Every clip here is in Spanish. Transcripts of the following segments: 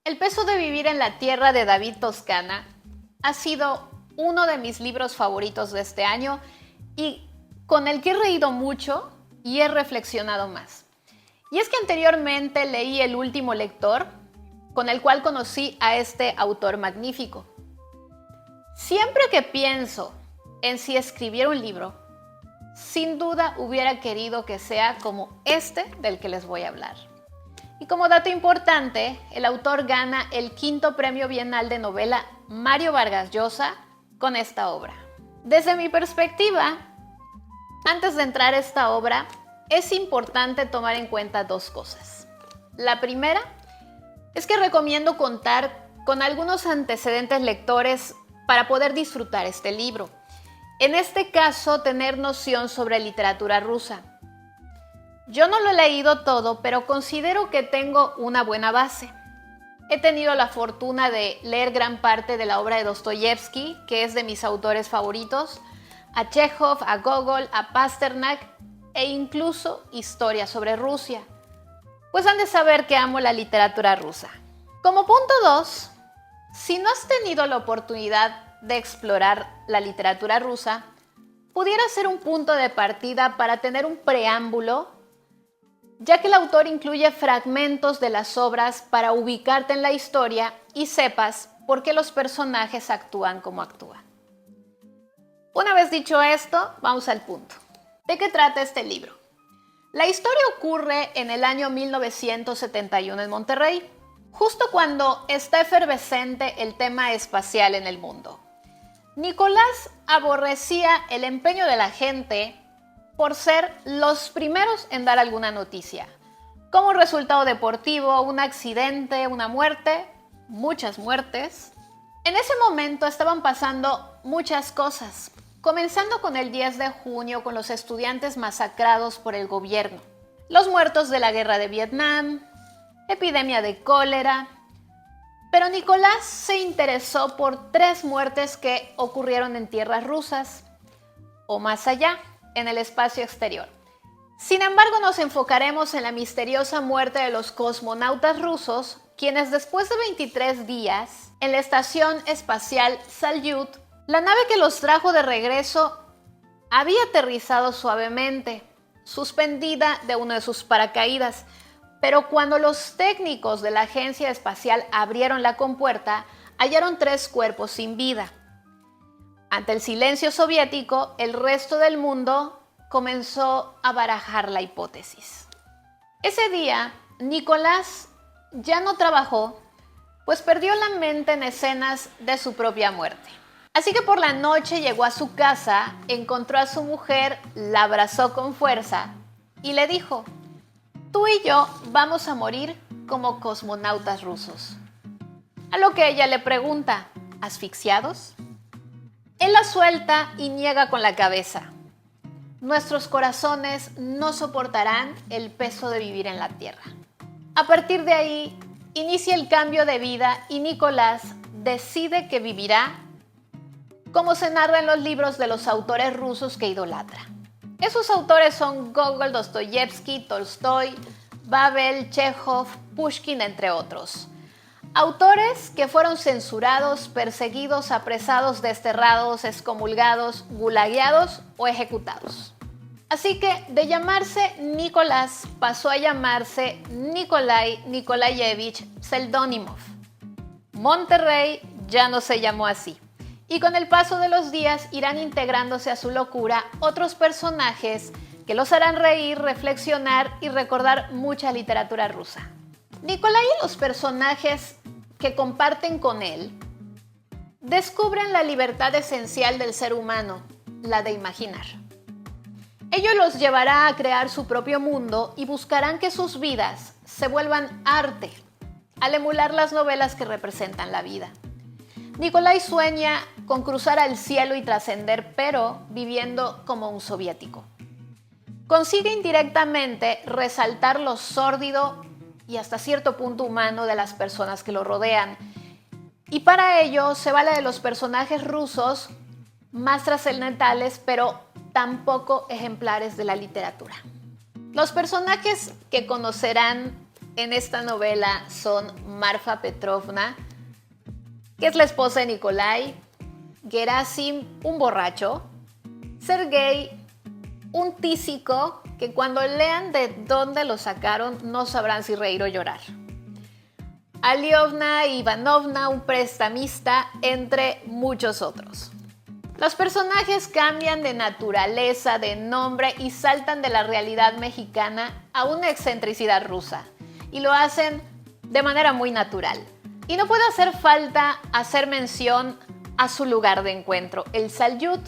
El peso de vivir en la tierra de David Toscana ha sido uno de mis libros favoritos de este año y con el que he reído mucho y he reflexionado más. Y es que anteriormente leí El último lector, con el cual conocí a este autor magnífico. Siempre que pienso en si escribiera un libro, sin duda hubiera querido que sea como este del que les voy a hablar. Y como dato importante, el autor gana el 5º Premio Bienal de Novela Mario Vargas Llosa con esta obra. Desde mi perspectiva, antes de entrar a esta obra, es importante tomar en cuenta dos cosas. La primera es que recomiendo contar con algunos antecedentes lectores para poder disfrutar este libro. En este caso, tener noción sobre literatura rusa. Yo no lo he leído todo, pero considero que tengo una buena base. He tenido la fortuna de leer gran parte de la obra de Dostoyevsky, que es de mis autores favoritos, a Chekhov, a Gogol, a Pasternak e incluso historia sobre Rusia. Pues han de saber que amo la literatura rusa. Como punto 2, si no has tenido la oportunidad de explorar la literatura rusa, pudiera ser un punto de partida para tener un preámbulo, ya que el autor incluye fragmentos de las obras para ubicarte en la historia y sepas por qué los personajes actúan como actúan. Una vez dicho esto, vamos al punto. ¿De qué trata este libro? La historia ocurre en el año 1971 en Monterrey, justo cuando está efervescente el tema espacial en el mundo. Nicolás aborrecía el empeño de la gente por ser los primeros en dar alguna noticia. Como resultado deportivo, un accidente, una muerte, muchas muertes. En ese momento estaban pasando muchas cosas, comenzando con el 10 de junio con los estudiantes masacrados por el gobierno, los muertos de la guerra de Vietnam, epidemia de cólera. Pero Nicolás se interesó por 3 muertes que ocurrieron en tierras rusas o más allá, en el espacio exterior. Sin embargo, nos enfocaremos en la misteriosa muerte de los cosmonautas rusos, quienes después de 23 días, en la estación espacial Salyut, la nave que los trajo de regreso había aterrizado suavemente, suspendida de uno de sus paracaídas, pero cuando los técnicos de la agencia espacial abrieron la compuerta, hallaron 3 cuerpos sin vida. Ante el silencio soviético, el resto del mundo comenzó a barajar la hipótesis. Ese día, Nicolás ya no trabajó, pues perdió la mente en escenas de su propia muerte. Así que por la noche llegó a su casa, encontró a su mujer, la abrazó con fuerza y le dijo: tú y yo vamos a morir como cosmonautas rusos. A lo que ella le pregunta: ¿asfixiados? Él la suelta y niega con la cabeza. Nuestros corazones no soportarán el peso de vivir en la tierra. A partir de ahí, inicia el cambio de vida y Nicolás decide que vivirá como se narra en los libros de los autores rusos que idolatra. Esos autores son Gogol, Dostoyevsky, Tolstoy, Babel, Chekhov, Pushkin, entre otros. Autores que fueron censurados, perseguidos, apresados, desterrados, excomulgados, gulagueados o ejecutados. Así que de llamarse Nicolás pasó a llamarse Nikolai Nikolayevich Seldonimov. Monterrey ya no se llamó así. Y con el paso de los días irán integrándose a su locura otros personajes que los harán reír, reflexionar y recordar mucha literatura rusa. Nikolai y los personajes que comparten con él descubren la libertad esencial del ser humano, la de imaginar. Ello los llevará a crear su propio mundo y buscarán que sus vidas se vuelvan arte, al emular las novelas que representan la vida. Nikolai sueña con cruzar al cielo y trascender, pero viviendo como un soviético. Consigue indirectamente resaltar lo sórdido y hasta cierto punto humano de las personas que lo rodean. Y para ello se vale de los personajes rusos más trascendentales, pero tampoco ejemplares de la literatura. Los personajes que conocerán en esta novela son Marfa Petrovna, que es la esposa de Nikolai, Gerasim, un borracho, Sergei, un tísico que cuando lean de dónde lo sacaron no sabrán si reír o llorar, Aliovna Ivanovna, un prestamista, entre muchos otros. Los personajes cambian de naturaleza, de nombre y saltan de la realidad mexicana a una excentricidad rusa. Y lo hacen de manera muy natural. Y no puede hacer falta hacer mención a su lugar de encuentro, el Salyut.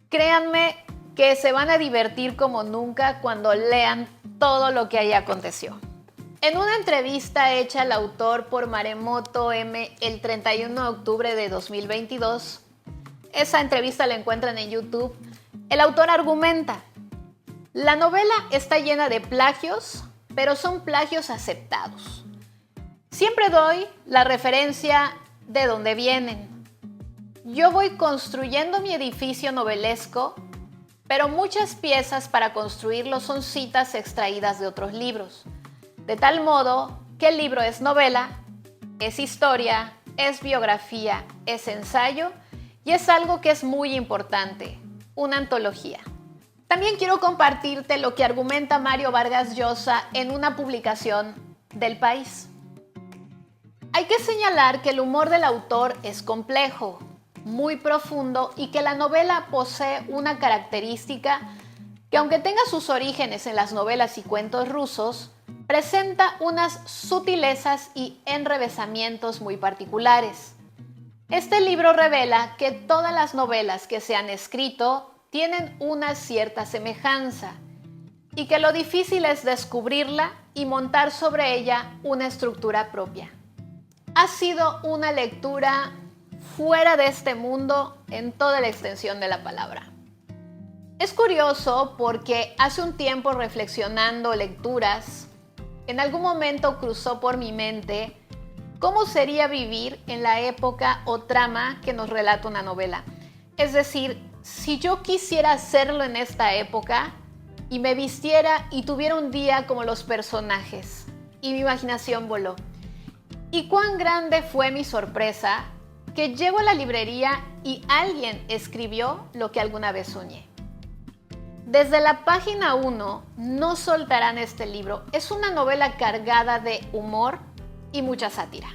Créanme que se van a divertir como nunca cuando lean todo lo que ahí aconteció. En una entrevista hecha al autor por Maremoto M el 31 de octubre de 2022, esa entrevista la encuentran en YouTube, el autor argumenta: la novela está llena de plagios, pero son plagios aceptados. Siempre doy la referencia de dónde vienen. Yo voy construyendo mi edificio novelesco, pero muchas piezas para construirlo son citas extraídas de otros libros. De tal modo que el libro es novela, es historia, es biografía, es ensayo y es algo que es muy importante, una antología. También quiero compartirte lo que argumenta Mario Vargas Llosa en una publicación del País. Hay que señalar que el humor del autor es complejo, muy profundo y que la novela posee una característica que, aunque tenga sus orígenes en las novelas y cuentos rusos, presenta unas sutilezas y enrevesamientos muy particulares. Este libro revela que todas las novelas que se han escrito tienen una cierta semejanza y que lo difícil es descubrirla y montar sobre ella una estructura propia. Ha sido una lectura fuera de este mundo en toda la extensión de la palabra. Es curioso porque hace un tiempo, reflexionando lecturas, en algún momento cruzó por mi mente cómo sería vivir en la época o trama que nos relata una novela. Es decir, si yo quisiera hacerlo en esta época y me vistiera y tuviera un día como los personajes, y mi imaginación voló. Y cuán grande fue mi sorpresa que llego a la librería y alguien escribió lo que alguna vez soñé. Desde la página 1 no soltarán este libro. Es una novela cargada de humor y mucha sátira.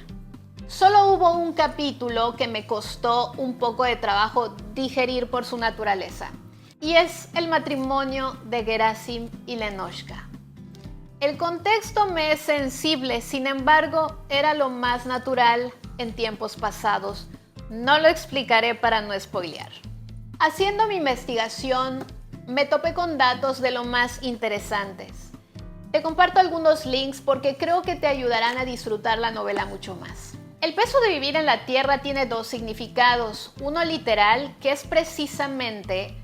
Solo hubo un capítulo que me costó un poco de trabajo digerir por su naturaleza, y es el matrimonio de Gerasim y Lenoshka. El contexto me es sensible, sin embargo, era lo más natural en tiempos pasados. No lo explicaré para no spoilear. Haciendo mi investigación, me topé con datos de lo más interesantes. Te comparto algunos links porque creo que te ayudarán a disfrutar la novela mucho más. El peso de vivir en la Tierra tiene dos significados. Uno literal, que es precisamente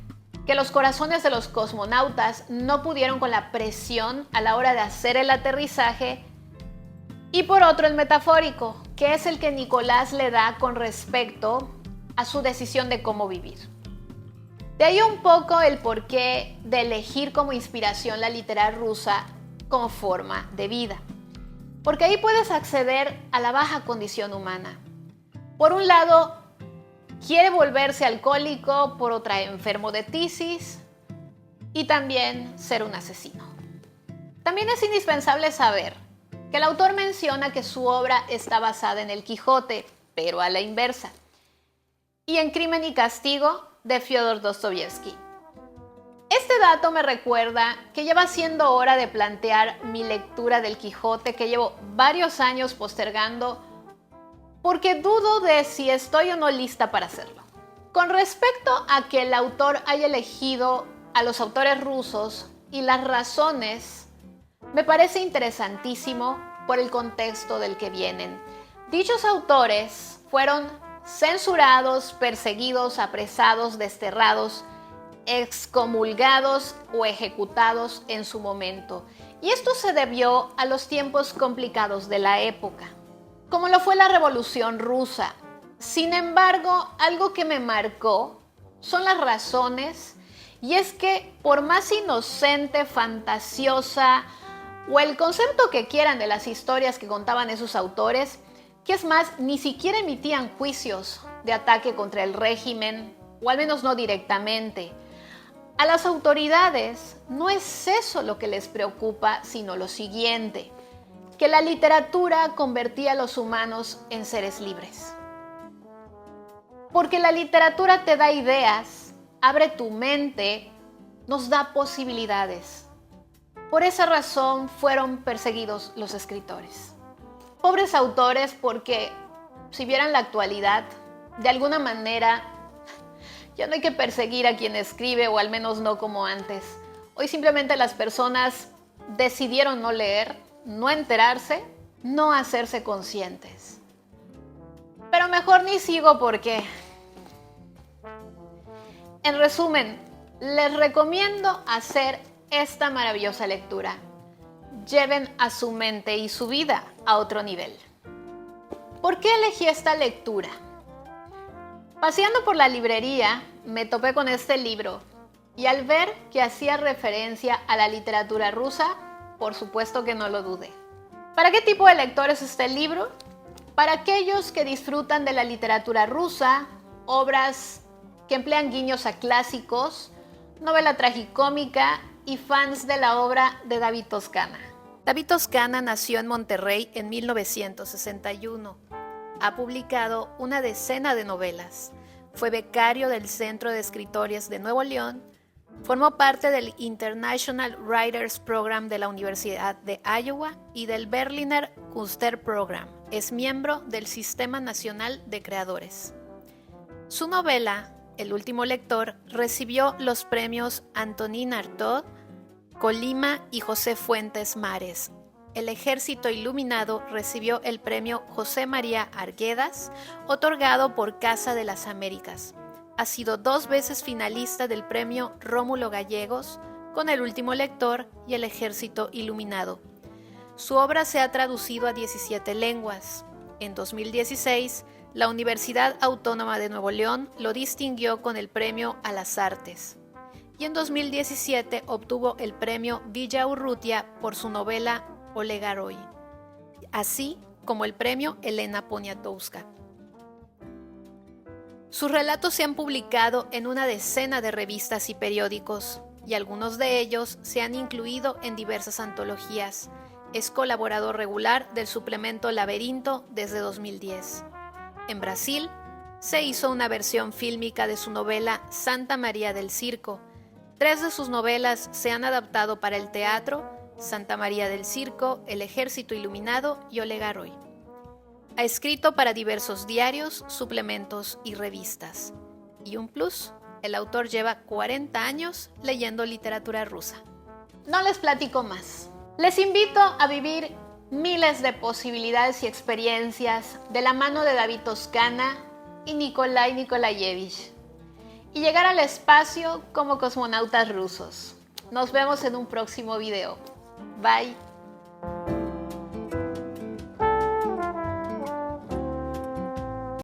que los corazones de los cosmonautas no pudieron con la presión a la hora de hacer el aterrizaje. Y por otro, el metafórico, que es el que Nicolás le da con respecto a su decisión de cómo vivir. De ahí un poco el porqué de elegir como inspiración la literatura rusa como forma de vida. Porque ahí puedes acceder a la baja condición humana. Por un lado, quiere volverse alcohólico, por otra enfermo de tisis y también ser un asesino. También es indispensable saber que el autor menciona que su obra está basada en el Quijote, pero a la inversa, y en Crimen y Castigo de Fyodor Dostoyevsky. Este dato me recuerda que ya va siendo hora de plantear mi lectura del Quijote, que llevo varios años postergando porque dudo de si estoy o no lista para hacerlo. Con respecto a que el autor haya elegido a los autores rusos y las razones, me parece interesantísimo por el contexto del que vienen. Dichos autores fueron censurados, perseguidos, apresados, desterrados, excomulgados o ejecutados en su momento. Y esto se debió a los tiempos complicados de la época, como lo fue la Revolución Rusa. Sin embargo, algo que me marcó son las razones, y es que por más inocente, fantasiosa o el concepto que quieran de las historias que contaban esos autores, que es más, ni siquiera emitían juicios de ataque contra el régimen, o al menos no directamente. A las autoridades no es eso lo que les preocupa, sino lo siguiente, que la literatura convertía a los humanos en seres libres. Porque la literatura te da ideas, abre tu mente, nos da posibilidades. Por esa razón fueron perseguidos los escritores. Pobres autores porque, si vieran la actualidad, de alguna manera ya no hay que perseguir a quien escribe, o al menos no como antes. Hoy simplemente las personas decidieron no leer, no enterarse, no hacerse conscientes. Pero mejor ni sigo porque... En resumen, les recomiendo hacer esta maravillosa lectura. Lleven a su mente y su vida a otro nivel. ¿Por qué elegí esta lectura? Paseando por la librería, me topé con este libro y al ver que hacía referencia a la literatura rusa, por supuesto que no lo dudé. ¿Para qué tipo de lector es este libro? Para aquellos que disfrutan de la literatura rusa, obras que emplean guiños a clásicos, novela tragicómica y fans de la obra de David Toscana. David Toscana nació en Monterrey en 1961. Ha publicado una decena de novelas. Fue becario del Centro de Escritores de Nuevo León. Formó parte del International Writers Program de la Universidad de Iowa y del Berliner Künstler Program. Es miembro del Sistema Nacional de Creadores. Su novela, El último lector, recibió los premios Antonín Artaud, Colima y José Fuentes Mares. El Ejército Iluminado recibió el premio José María Arguedas, otorgado por Casa de las Américas. Ha sido 2 veces finalista del premio Rómulo Gallegos con El último lector y El Ejército Iluminado. Su obra se ha traducido a 17 lenguas. En 2016, la Universidad Autónoma de Nuevo León lo distinguió con el Premio a las Artes. Y en 2017 obtuvo el Premio Villa Urrutia por su novela Olegaroy, así como el Premio Elena Poniatowska. Sus relatos se han publicado en una decena de revistas y periódicos, y algunos de ellos se han incluido en diversas antologías. Es colaborador regular del suplemento Laberinto desde 2010. En Brasil, se hizo una versión fílmica de su novela Santa María del Circo. 3 de sus novelas se han adaptado para el teatro: Santa María del Circo, El Ejército Iluminado y Olegaroy. Ha escrito para diversos diarios, suplementos y revistas. Y un plus, el autor lleva 40 años leyendo literatura rusa. No les platico más. Les invito a vivir miles de posibilidades y experiencias de la mano de David Toscana y Nikolai Nikolayevich, y llegar al espacio como cosmonautas rusos. Nos vemos en un próximo video. Bye.